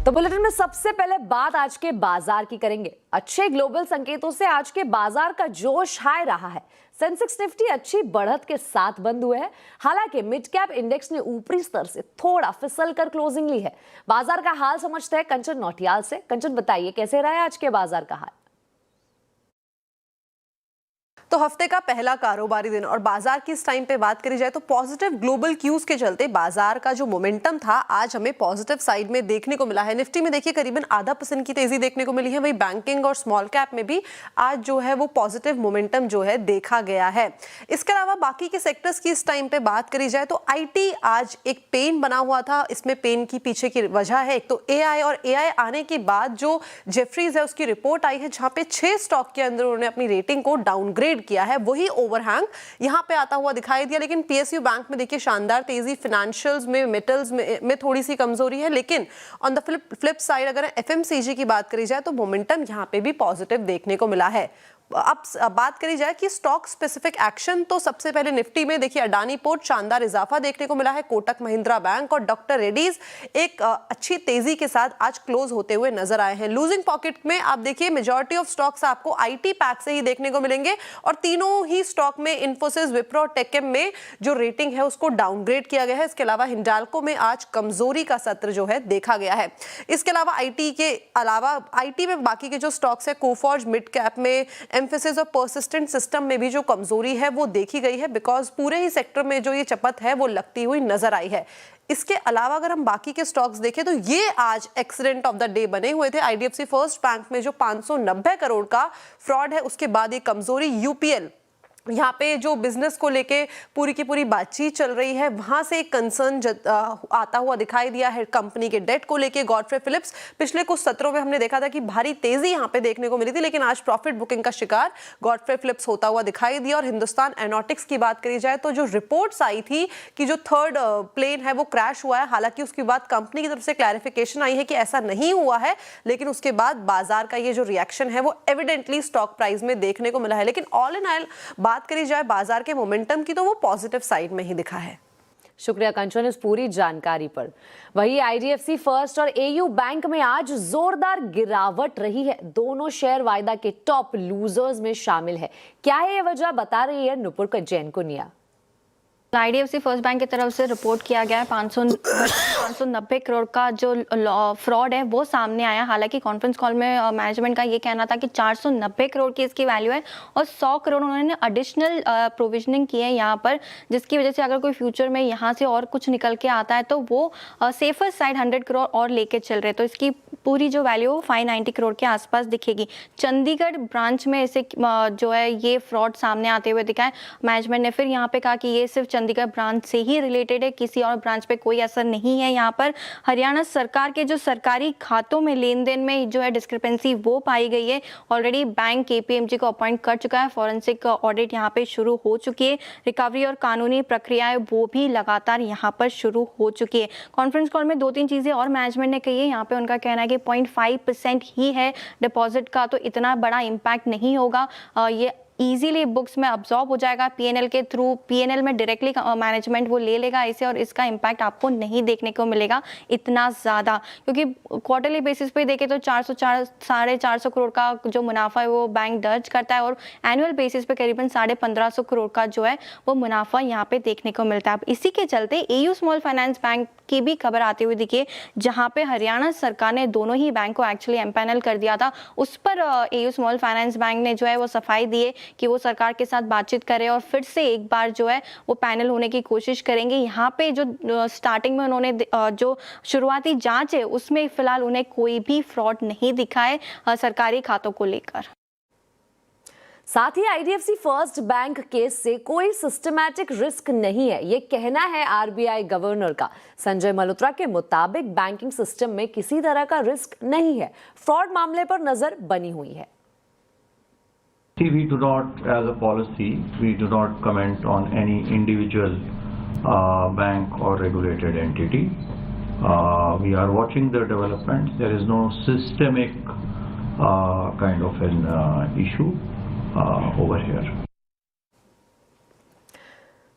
तो बुलेटिन में सबसे पहले बात आज के बाजार की करेंगे। अच्छे ग्लोबल संकेतों से आज के बाजार का जोश हाई रहा है। सेंसेक्स निफ्टी अच्छी बढ़त के साथ बंद हुए हैं। हालांकि मिड कैप इंडेक्स ने ऊपरी स्तर से थोड़ा फिसल कर क्लोजिंग ली है। बाजार का हाल समझते हैं कंचन नौटियाल से। कंचन, बताइए कैसे रहा है आज के बाजार का हाल? तो हफ्ते का पहला कारोबारी दिन और बाजार की इस टाइम पे बात करी जाए तो पॉजिटिव ग्लोबल क्यूज के चलते बाजार का जो मोमेंटम था आज हमें पॉजिटिव साइड में देखने को मिला है। निफ्टी में देखिए करीबन 0.5% की तेजी देखने को मिली है। वही बैंकिंग और स्मॉल कैप में भी आज जो है वो पॉजिटिव मोमेंटम जो है देखा गया है। इसके अलावा बाकी के सेक्टर्स की इस टाइम पे बात करी जाए तो IT आज एक पेन बना हुआ था। इसमें पेन की पीछे की वजह है एक तो AI, और AI आने के बाद जो जेफरीज है उसकी रिपोर्ट आई है जहां पे 6 स्टॉक के अंदर उन्होंने अपनी रेटिंग को डाउनग्रेड किया है। वही ओवरहैंग यहां पे आता हुआ दिखाई दिया। लेकिन PSU बैंक में देखिए शानदार तेजी, फाइनेंशियल्स में, मेटल्स में थोड़ी सी कमजोरी है। लेकिन ऑन द फ्लिप साइड अगर FMCG की बात करी जाए तो मोमेंटम यहां पे भी पॉजिटिव देखने को मिला है। अब बात करी जाए कि स्टॉक स्पेसिफिक एक्शन, तो सबसे पहले निफ्टी में देखिए अडानी पोर्ट शानदार इजाफा देखने को मिला है। कोटक महिंद्रा बैंक और डॉक्टर रेड्डीज एक अच्छी तेजी के साथ आज क्लोज होते हुए नजर आए हैं। लूजिंग पॉकेट में आप देखिए मेजॉरिटी ऑफ स्टॉक्स आपको IT पैक से ही देखने को मिलेंगे और तीनों ही स्टॉक में इन्फोसिस, विप्रो, टेकम में जो रेटिंग है उसको डाउनग्रेड किया गया है। इसके अलावा हिंडाल्को में आज कमजोरी का सत्र जो है देखा गया है। इसके अलावा IT में बाकी के जो स्टॉक्स है कोफॉर्ज मिड कैप में, एम्फेसिस और पर्सिस्टेंट सिस्टम में भी जो कमजोरी है वो देखी गई है, बिकॉज पूरे ही सेक्टर में जो ये चपत है वो लगती हुई नजर आई है। इसके अलावा अगर हम बाकी के स्टॉक्स देखें तो ये आज एक्सीडेंट ऑफ द डे बने हुए थे। IDFC फर्स्ट बैंक में जो 590 करोड़ का फ्रॉड है उसके बाद ये कमजोरी। UPL यहाँ पे जो बिजनेस को लेके पूरी की पूरी बातचीत चल रही है वहां से एक कंसर्न आता हुआ दिखाई दिया है कंपनी के डेट को लेके। गॉडफ्रे फिलिप्स पिछले कुछ सत्रों में हमने देखा था कि भारी तेजी यहाँ पे देखने को मिली थी, लेकिन आज प्रॉफिट बुकिंग का शिकार गॉडफ्रे फिलिप्स होता हुआ दिखाई दिया। और हिंदुस्तान एरोनॉटिक्स की बात करी जाए तो जो रिपोर्ट्स आई थी कि जो थर्ड प्लेन है वो क्रैश हुआ है, हालांकि उसके बाद कंपनी की तरफ से क्लैरिफिकेशन आई है कि ऐसा नहीं हुआ है, लेकिन उसके बाद बाजार का ये जो रिएक्शन है वो एविडेंटली स्टॉक प्राइस में देखने को मिला है। लेकिन ऑल इन ऑल बात करी जाए बाजार के मोमेंटम की तो वो पॉजिटिव साइड में ही दिखा है। शुक्रिया कंचन इस पूरी जानकारी पर। वही IDFC फर्स्ट और AU बैंक में आज जोरदार गिरावट रही है। दोनों शेयर वायदा के टॉप लूजर्स में शामिल है। क्या है ये वजह, बता रही है नुपुर जैन कुनिया। IDFC फर्स्ट बैंक की तरफ से रिपोर्ट किया गया है 590 करोड़ का जो फ्रॉड है वो सामने आया। हालांकि कॉन्फ्रेंस कॉल में मैनेजमेंट का ये कहना था कि 490 करोड़ की इसकी वैल्यू है और 100 करोड़ उन्होंने एडिशनल प्रोविजनिंग की है यहाँ पर, जिसकी वजह से अगर कोई फ्यूचर में यहाँ से और कुछ निकल के आता है तो वो सेफर साइड 100 करोड़ और लेके चल रहे, तो इसकी पूरी जो वैल्यू 590 करोड़ के आसपास दिखेगी। चंडीगढ़ ब्रांच में इसे जो है ये फ्रॉड सामने आते हुए दिखा है। मैनेजमेंट ने फिर यहाँ पे कहा कि ये सिर्फ चंडीगढ़ ब्रांच से ही रिलेटेड है, किसी और ब्रांच पे कोई असर नहीं है। यहाँ पर हरियाणा सरकार के जो सरकारी खातों में लेन देन में जो है डिस्क्रिपेंसी वो पाई गई है। ऑलरेडी बैंक KPMG को अपॉइंट कर चुका है, फॉरेंसिक ऑडिट यहाँ पे शुरू हो चुकी है, रिकवरी और कानूनी प्रक्रियाएं वो भी लगातार यहाँ पर शुरू हो चुकी है। कॉन्फ्रेंस कॉल में 2-3 चीजें और मैनेजमेंट ने कही है। यहाँ पे उनका कहना है कि 0.5% ही है डिपॉजिट का, तो इतना बड़ा इम्पैक्ट नहीं होगा, ये इजीली बुक्स में अब्सॉर्ब हो जाएगा PNL के थ्रू। PNL में डायरेक्टली मैनेजमेंट वो ले लेगा इसे और इसका इम्पैक्ट आपको नहीं देखने को मिलेगा इतना ज़्यादा, क्योंकि क्वार्टरली बेसिस पे देखें तो 400-450 करोड़ का जो मुनाफा है वो बैंक दर्ज करता है और एनुअल बेसिस पे करीबन 1550 करोड़ का जो है वो मुनाफा यहाँ पे देखने को मिलता है। अब इसी के चलते AU स्मॉल फाइनेंस बैंक की भी खबर आती हुई दिखी, जहाँ पे हरियाणा सरकार ने दोनों ही बैंक को एक्चुअली एम्पैनल कर दिया था। उस पर AU स्मॉल फाइनेंस बैंक ने जो है वो सफाई दी है कि वो सरकार के साथ बातचीत करे और फिर से एक बार जो है वो पैनल होने की कोशिश करेंगे। यहाँ पे जो स्टार्टिंग में उन्होंने जो शुरुआती जांच है उसमें फिलहाल उन्हें कोई भी फ्रॉड नहीं दिखा है सरकारी खातों को लेकर। साथ ही IDFC फर्स्ट बैंक केस से कोई सिस्टमैटिक रिस्क नहीं है, ये कहना है RBI गवर्नर का। संजय मल्होत्रा के मुताबिक बैंकिंग सिस्टम में किसी तरह का रिस्क नहीं है, फ्रॉड मामले पर नजर बनी हुई है। We do not, as a policy, we do not comment on any individual bank or regulated entity. We are watching the developments. There is no systemic kind of an issue over here.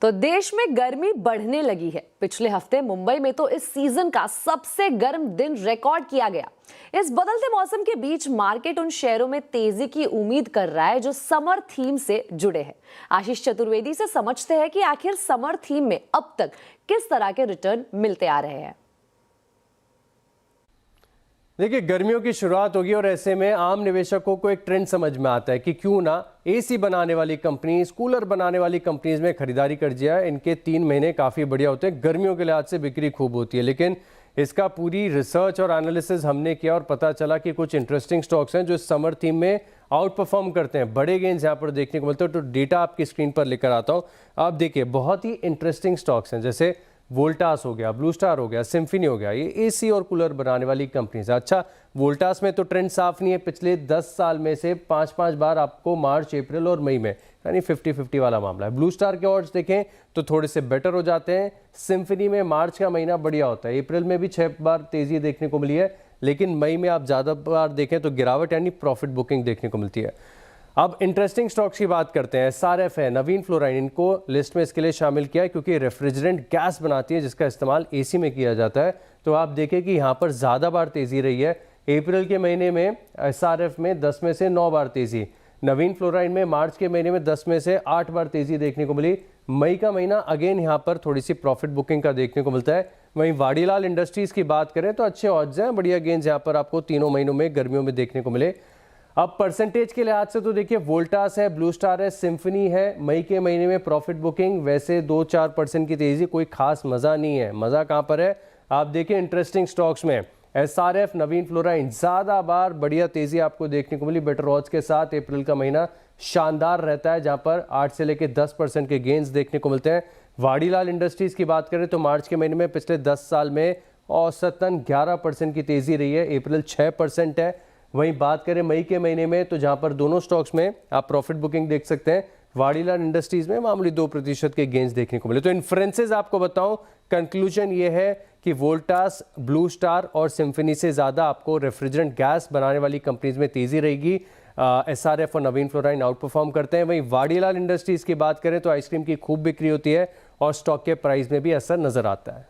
तो देश में गर्मी बढ़ने लगी है। पिछले हफ्ते मुंबई में तो इस सीजन का सबसे गर्म दिन रिकॉर्ड किया गया। इस बदलते मौसम के बीच मार्केट उन शेयरों में तेजी की उम्मीद कर रहा है जो समर थीम से जुड़े हैं। आशीष चतुर्वेदी से समझते हैं कि आखिर समर थीम में अब तक किस तरह के रिटर्न मिलते आ रहे हैं। देखिए, गर्मियों की शुरुआत होगी और ऐसे में आम निवेशकों को एक ट्रेंड समझ में आता है कि क्यों ना एसी बनाने वाली कंपनीज, कूलर बनाने वाली कंपनीज में खरीदारी कर दिया। इनके 3 महीने काफ़ी बढ़िया होते हैं, गर्मियों के लिहाज से बिक्री खूब होती है। लेकिन इसका पूरी रिसर्च और एनालिसिस हमने किया और पता चला कि कुछ इंटरेस्टिंग स्टॉक्स हैं जो समर थीम में आउट परफॉर्म करते हैं, बड़े गेन्स यहाँ पर देखने को मिलते हैं। तो डेटा आपकी स्क्रीन पर लेकर आता हूँ। आप देखिए, बहुत ही इंटरेस्टिंग स्टॉक्स हैं, जैसे वोल्टास हो गया, ब्लू स्टार हो गया, सिम्फनी हो गया। ये एसी और कूलर बनाने वाली कंपनीज। अच्छा, वोल्टास में तो ट्रेंड साफ नहीं है। पिछले 10 साल में से 5-5 बार आपको मार्च, अप्रैल और मई में, यानी 50-50 वाला मामला है। ब्लू स्टार के ऑड्स देखें तो थोड़े से बेटर हो जाते हैं। सिम्फनी में मार्च का महीना बढ़िया होता है, अप्रैल में भी 6 बार तेजी देखने को मिली है, लेकिन मई में आप ज़्यादा बार देखें तो गिरावट यानी प्रॉफिट बुकिंग देखने को मिलती है। अब इंटरेस्टिंग स्टॉक्स की बात करते हैं। एसआरएफ है, नवीन फ्लोराइन, इनको लिस्ट में इसके लिए शामिल किया है क्योंकि रेफ्रिजरेंट गैस बनाती है जिसका इस्तेमाल एसी में किया जाता है। तो आप देखें कि यहाँ पर ज़्यादा बार तेज़ी रही है। अप्रैल के महीने में एसआरएफ में 10 में से 9 बार तेज़ी, नवीन फ्लोराइन में मार्च के महीने में 10 में से 8 बार तेज़ी देखने को मिली। मई का महीना अगेन यहाँ पर थोड़ी सी प्रॉफिट बुकिंग का देखने को मिलता है। वहीं वाडीलाल इंडस्ट्रीज़ की बात करें तो अच्छे ऑड्स हैं, बढ़िया गेंस यहाँ पर आपको तीनों महीनों में गर्मियों में देखने को मिले। अब परसेंटेज के लिहाज से तो देखिए, वोल्टास है, ब्लू स्टार है, सिम्फनी है, मई के महीने में प्रॉफिट बुकिंग वैसे 2-4% की तेजी, कोई खास मज़ा नहीं है। मज़ा कहाँ पर है? आप देखिए इंटरेस्टिंग स्टॉक्स में एसआरएफ, नवीन फ्लोराइन, ज़्यादा बार बढ़िया तेजी आपको देखने को मिली बेटर ऑड्स के साथ। अप्रैल का महीना शानदार रहता है जहाँ पर 8 से लेकर 10% के गेंस देखने को मिलते हैं। वाडीलाल इंडस्ट्रीज़ की बात करें तो मार्च के महीने में पिछले 10 साल में औसतन 11% की तेज़ी रही है, अप्रैल 6% है। वहीं बात करें मई के महीने में तो जहां पर दोनों स्टॉक्स में आप प्रॉफिट बुकिंग देख सकते हैं। वाडीलाल इंडस्ट्रीज में मामूली 2% के गेंस देखने को मिले। तो इन्फ्रेंसेस आपको बताऊं, कंक्लूजन ये है कि वोल्टास, ब्लू स्टार और सिम्फनी से ज़्यादा आपको रेफ्रिजरेंट गैस बनाने वाली कंपनीज में तेज़ी रहेगी। एसआरएफ और नवीन फ्लोराइन आउट परफॉर्म करते हैं। वहीं वाडीलाल इंडस्ट्रीज की बात करें तो आइसक्रीम की खूब बिक्री होती है और स्टॉक के प्राइस में भी असर नजर आता है।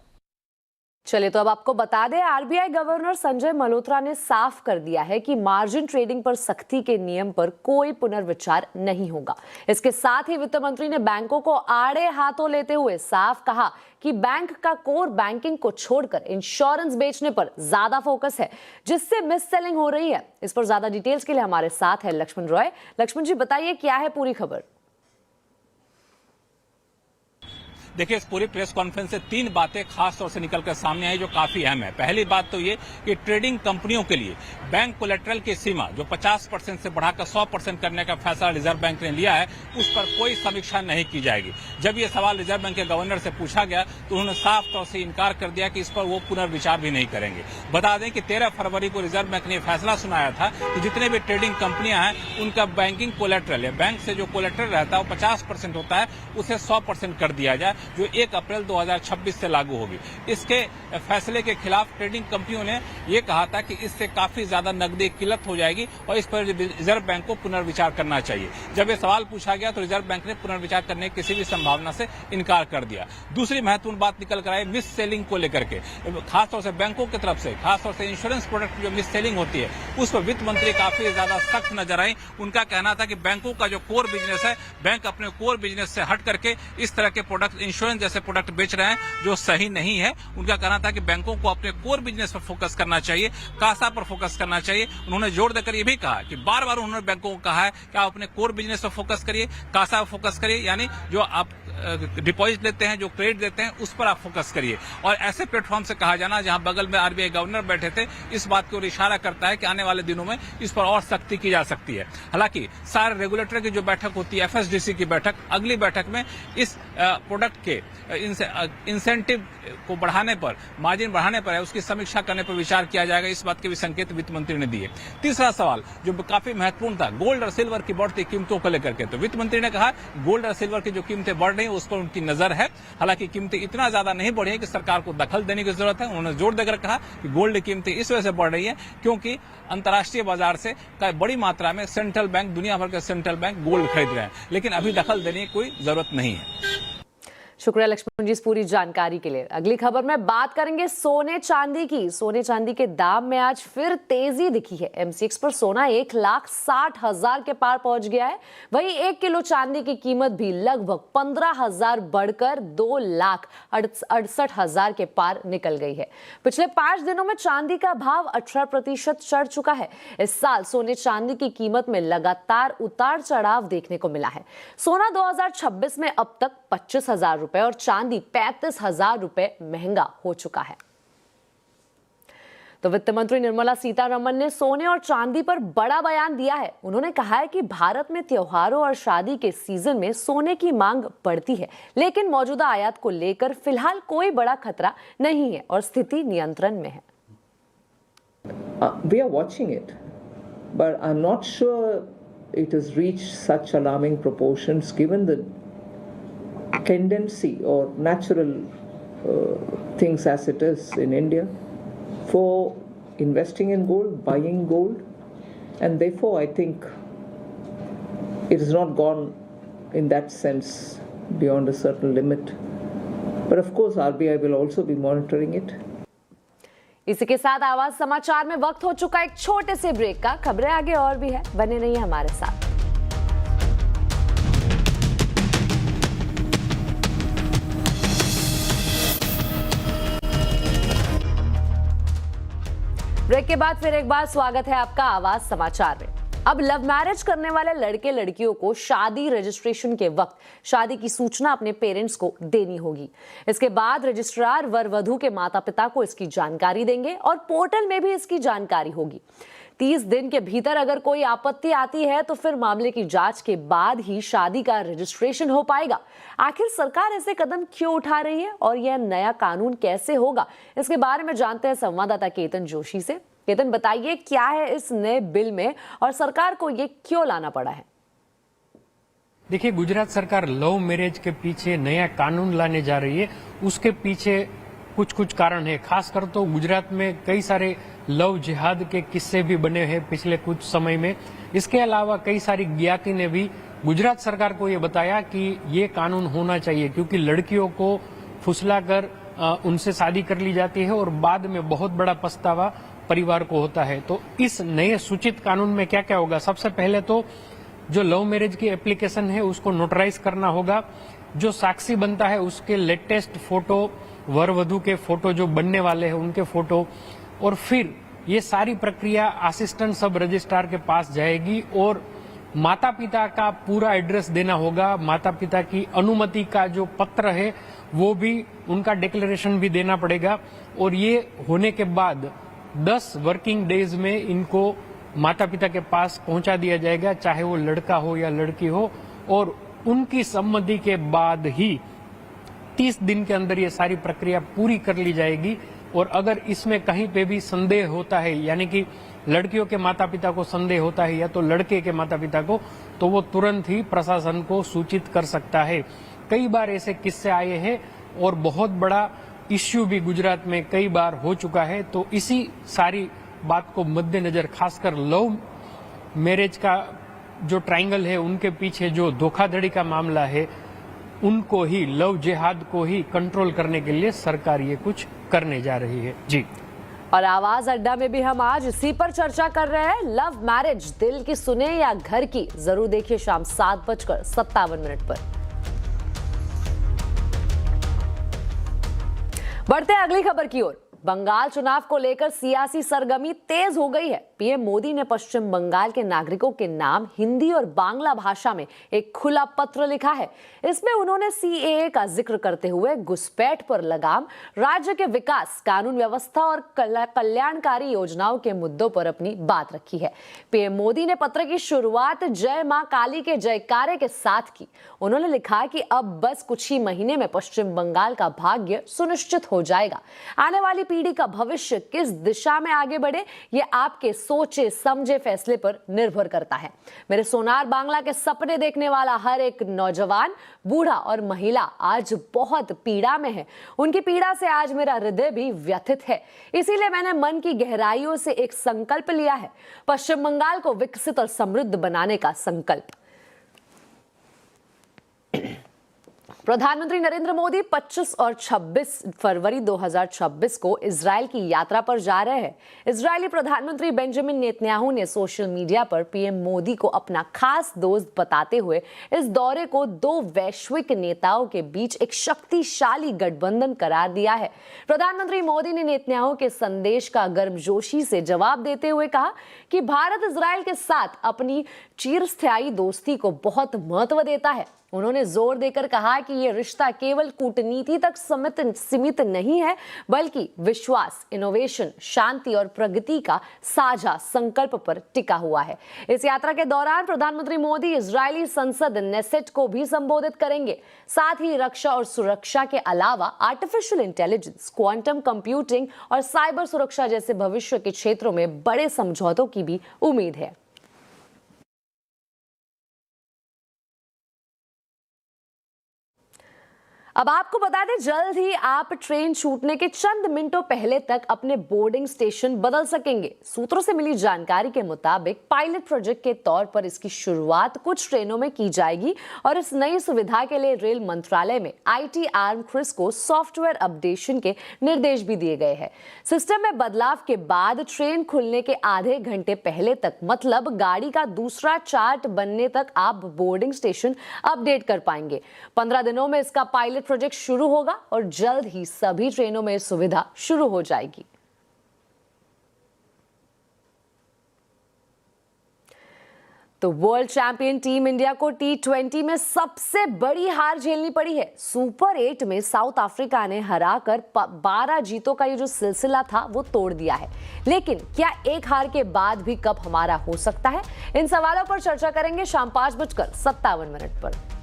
चलिए, तो अब आपको बता दें, आरबीआई गवर्नर संजय मल्होत्रा ने साफ कर दिया है कि मार्जिन ट्रेडिंग पर सख्ती के नियम पर कोई पुनर्विचार नहीं होगा। इसके साथ ही वित्त मंत्री ने बैंकों को आड़े हाथों लेते हुए साफ कहा कि बैंक का कोर बैंकिंग को छोड़कर इंश्योरेंस बेचने पर ज्यादा फोकस है, जिससे मिस सेलिंग हो रही है। इस पर ज्यादा डिटेल्स के लिए हमारे साथ है लक्ष्मण रॉय। लक्ष्मण जी, बताइए क्या है पूरी खबर? देखिए, इस पूरी प्रेस कॉन्फ्रेंस से 3 बातें खास तौर से निकलकर सामने आई जो काफी अहम है। पहली बात तो ये कि ट्रेडिंग कंपनियों के लिए बैंक कोलेट्रल की सीमा जो 50% से बढ़ाकर 100% करने का फैसला रिजर्व बैंक ने लिया है, उस पर कोई समीक्षा नहीं की जाएगी। जब ये सवाल रिजर्व बैंक के गवर्नर से पूछा गया तो उन्होंने साफ तौर से इनकार कर दिया कि इस पर वो पुनर्विचार भी नहीं करेंगे। बता दें कि 13 फरवरी को रिजर्व बैंक ने फैसला सुनाया था कि जितने भी ट्रेडिंग कंपनियां हैं उनका बैंकिंग कोलेट्रल या बैंक से जो कोलेट्रल रहता है वो 50% होता है, उसे 100% कर दिया जाए, जो 1 अप्रैल 2026 से लागू होगी। इसके फैसले के खिलाफ ट्रेडिंग कंपनियों ने यह कहा था कि इससे काफी ज्यादा नकदी किल्लत हो जाएगी और इस पर रिजर्व बैंक को पुनर्विचार करना चाहिए। जब यह सवाल पूछा गया तो रिजर्व बैंक ने पुनर्विचार करने की किसी भी संभावना से इनकार कर दिया। दूसरी महत्वपूर्ण बात निकल कर आई मिस सेलिंग को लेकर के, खासतौर से बैंकों की तरफ से, खासतौर से इंश्योरेंस प्रोडक्ट की जो मिस सेलिंग होती है उस पर वित्त मंत्री काफी ज्यादा सख्त नजर आई। उनका कहना था कि बैंकों का जो कोर बिजनेस है, बैंक अपने कोर बिजनेस से हट करके इस तरह के प्रोडक्ट, इंश्योरेंस जैसे प्रोडक्ट बेच रहे हैं जो सही नहीं है। उनका कहना था कि बैंकों को अपने कोर बिजनेस पर फोकस करना चाहिए, कासा पर फोकस करना चाहिए। उन्होंने जोर देकर यह भी कहा कि बार बार उन्होंने बैंकों को कहा है कि आप अपने कोर बिजनेस पर फोकस करिए, कासा पर फोकस करिए, यानी जो आप डिपॉजिट लेते हैं, जो क्रेडिट देते हैं, उस पर आप फोकस करिए। और ऐसे प्लेटफॉर्म से कहा जाना जहां बगल में आरबीआई गवर्नर बैठे थे, इस बात की ओर इशारा करता है कि आने वाले दिनों में इस पर और सख्ती की जा सकती है। हालांकि सारे रेगुलेटर की जो बैठक होती है, एफएसडीसी की बैठक, अगली बैठक में इस प्रोडक्ट के इंसेंटिव को बढ़ाने पर, मार्जिन बढ़ाने पर है, उसकी समीक्षा करने पर विचार किया जाएगा। इस बात के भी संकेत वित्त मंत्री ने दिए। तीसरा सवाल जो काफी महत्वपूर्ण था, गोल्ड और सिल्वर की बढ़ती कीमतों को लेकर के, तो वित्त मंत्री ने कहा गोल्ड और सिल्वर की जो कीमतें बढ़ रही है उस पर उनकी नजर है। हालांकि कीमतें इतना ज्यादा नहीं बढ़ी है कि सरकार को दखल देने की जरूरत है। उन्होंने जोर देकर कहा कि गोल्ड की कीमतें इस वजह से बढ़ रही है क्योंकि अंतर्राष्ट्रीय बाजार से बड़ी मात्रा में सेंट्रल बैंक, दुनिया भर के सेंट्रल बैंक गोल्ड खरीद रहे हैं, लेकिन अभी दखल देने की कोई जरूरत नहीं है। शुक्रिया लक्ष्मण जी इस पूरी जानकारी के लिए। अगली खबर में बात करेंगे सोने चांदी की। सोने चांदी के दाम में आज फिर तेजी दिखी है। MCX पर सोना 1,60,000 के पार पहुंच गया है। वहीं 1 किलो चांदी की कीमत भी लगभग 15,000 बढ़कर 2,68,000 के पार निकल गई है। पिछले 5 दिनों में चांदी का भाव 18% चढ़ चुका है। इस साल सोने चांदी की कीमत में लगातार उतार चढ़ाव देखने को मिला है। सोना 2026 में अब तक 25,000 रुपए और चांदी 35,000 रुपए महंगा हो चुका है। तो वित्त मंत्री निर्मला सीतारमण ने सोने और चांदी पर बड़ा बयान दिया है। उन्होंने कहा है कि भारत में त्योहारों और शादी के सीजन में सोने की मांग बढ़ती है, लेकिन मौजूदा आयात को लेकर फिलहाल कोई बड़ा खतरा नहीं है और स्थिति नियंत्रण में है। We are watching it, but I'm not sure it has reached such alarming proportions given the tendency or natural things as it is in India for investing in gold, buying gold, and therefore I think it has not gone in that sense beyond a certain limit. But of course RBI will also be monitoring it. इसी के साथ आवाज समाचार में वक्त हो चुका एक छोटे से ब्रेक का। खबरें आगे और भी है, बने रहिए हमारे साथ। ब्रेक के बाद फिर एक बार स्वागत है आपका आवाज समाचार में। अब लव मैरिज करने वाले लड़के लड़कियों को शादी रजिस्ट्रेशन के वक्त शादी की सूचना अपने पेरेंट्स को देनी होगी। इसके बाद रजिस्ट्रार वर वधू के माता पिता को इसकी जानकारी देंगे और पोर्टल में भी इसकी जानकारी होगी। 30 दिन के भीतर अगर कोई आपत्ति आती है तो फिर मामले की जांच के बाद ही शादी का रजिस्ट्रेशन हो पाएगा। आखिर सरकार ऐसे कदम क्यों उठा रही है और यह नया कानून कैसे होगा, इसके बारे में जानते हैं संवाददाता केतन जोशी से। केतन, बताइए क्या है इस नए बिल में और सरकार को ये क्यों लाना पड़ा है? देखिए, गुजरात सरकार लव मैरिज के पीछे नया कानून लाने जा रही है। उसके पीछे कुछ कारण है। खासकर तो गुजरात में कई सारे लव जिहाद के किस्से भी बने हैं पिछले कुछ समय में। इसके अलावा कई सारी ज्ञाति ने भी गुजरात सरकार को ये बताया कि ये कानून होना चाहिए, क्योंकि लड़कियों को फुसलाकर उनसे शादी कर ली जाती है और बाद में बहुत बड़ा पछतावा परिवार को होता है। तो इस नए सूचित कानून में क्या क्या होगा? सबसे पहले तो जो लव मैरिज की एप्लीकेशन है उसको नोटराइज करना होगा। जो साक्षी बनता है उसके लेटेस्ट फोटो, वर वधू के फोटो जो बनने वाले हैं उनके फोटो, और फिर ये सारी प्रक्रिया असिस्टेंट सब रजिस्ट्रार के पास जाएगी और माता पिता का पूरा एड्रेस देना होगा। माता पिता की अनुमति का जो पत्र है वो भी, उनका डिक्लेरेशन भी देना पड़ेगा। और ये होने के बाद 10 वर्किंग डेज में इनको माता पिता के पास पहुंचा दिया जाएगा, चाहे वो लड़का हो या लड़की हो। और उनकी सम्मति के बाद ही 30 दिन के अंदर ये सारी प्रक्रिया पूरी कर ली जाएगी। और अगर इसमें कहीं पे भी संदेह होता है, यानी कि लड़कियों के माता पिता को संदेह होता है या तो लड़के के माता पिता को, तो वो तुरंत ही प्रशासन को सूचित कर सकता है। कई बार ऐसे किस्से आए हैं और बहुत बड़ा इश्यू भी गुजरात में कई बार हो चुका है। तो इसी सारी बात को मद्देनजर, खासकर लव मैरिज का जो ट्रायंगल है उनके पीछे जो धोखाधड़ी का मामला है, उनको ही, लव जिहाद को ही कंट्रोल करने के लिए सरकार ये कुछ करने जा रही है। जी। और आवाज अड्डा में भी हम आज इसी पर चर्चा कर रहे हैं। लव मैरिज दिल की सुने या घर की, जरूर देखिए शाम 7:57 पर। बढ़ते हैं अगली खबर की ओर। बंगाल चुनाव को लेकर सियासी सरगर्मी तेज हो गई है। पीएम मोदी ने पश्चिम बंगाल के नागरिकों के नाम हिंदी और बांग्ला भाषा में एक खुला पत्र लिखा है। इसमें उन्होंने सीएए का जिक्र करते हुए घुसपैठ पर लगाम, राज्य के विकास, कानून व्यवस्था और कल्याणकारी योजनाओं के मुद्दों पर अपनी बात रखी है। पीएम मोदी ने पत्र की शुरुआत जय मां काली के जयकारे के साथ की। उन्होंने लिखा कि अब बस कुछ ही महीने में पश्चिम बंगाल का भाग्य सुनिश्चित हो जाएगा। आने वाली पीढ़ी का भविष्य किस दिशा में आगे बढ़े, ये आपके सोचे समझे फैसले पर निर्भर करता है। मेरे सोनार बांग्ला के सपने देखने वाला हर एक नौजवान, बूढ़ा और महिला आज बहुत पीड़ा में है। उनकी पीड़ा से आज मेरा हृदय भी व्यथित है। इसीलिए मैंने मन की गहराइयों से एक संकल्प लिया है, पश्चिम बंगाल को विकसित और समृद्ध बनाने का संकल्प। प्रधानमंत्री नरेंद्र मोदी 25 और 26 फरवरी 2026 को इजराइल की यात्रा पर जा रहे हैं। इजरायली प्रधानमंत्री बेंजामिन नेतन्याहू ने सोशल मीडिया पर पीएम मोदी को अपना खास दोस्त बताते हुए इस दौरे को दो वैश्विक नेताओं के बीच एक शक्तिशाली गठबंधन करार दिया है। प्रधानमंत्री मोदी ने नेतन्याहू के संदेश का गर्मजोशी से जवाब देते हुए कहा कि भारत इजराइल के साथ अपनी चिरस्थायी दोस्ती को बहुत महत्व देता है। उन्होंने जोर देकर कहा कि यह रिश्ता केवल कूटनीति तक सीमित नहीं है, बल्कि विश्वास, इनोवेशन, शांति और प्रगति का साझा संकल्प पर टिका हुआ है। इस यात्रा के दौरान प्रधानमंत्री मोदी इजरायली संसद नेसेट को भी संबोधित करेंगे। साथ ही रक्षा और सुरक्षा के अलावा आर्टिफिशियल इंटेलिजेंस, क्वांटम कंप्यूटिंग और साइबर सुरक्षा जैसे भविष्य के क्षेत्रों में बड़े समझौतों की भी उम्मीद है। अब आपको बता दें, जल्द ही आप ट्रेन छूटने के चंद मिनटों पहले तक अपने बोर्डिंग स्टेशन बदल सकेंगे। सूत्रों से मिली जानकारी के मुताबिक पायलट प्रोजेक्ट के तौर पर इसकी शुरुआत कुछ ट्रेनों में की जाएगी और इस नई सुविधा के लिए रेल मंत्रालय में IT आर्म क्रिस को सॉफ्टवेयर अपडेशन के निर्देश भी दिए गए हैं। सिस्टम में बदलाव के बाद ट्रेन खुलने के आधे घंटे पहले तक, मतलब गाड़ी का दूसरा चार्ट बनने तक, आप बोर्डिंग स्टेशन अपडेट कर पाएंगे। 15 दिनों में इसका पायलट प्रोजेक्ट शुरू होगा और जल्द ही सभी ट्रेनों में सुविधा शुरू हो जाएगी। तो वर्ल्ड चैंपियन टीम इंडिया को T20 में सबसे बड़ी हार झेलनी पड़ी है। सुपर 8 में साउथ अफ्रीका ने हराकर 12 जीतों का ये जो सिलसिला था वो तोड़ दिया है। लेकिन क्या एक हार के बाद भी कप हमारा हो सकता है? इन सवालों पर चर्चा करेंगे शाम 5:57 पर।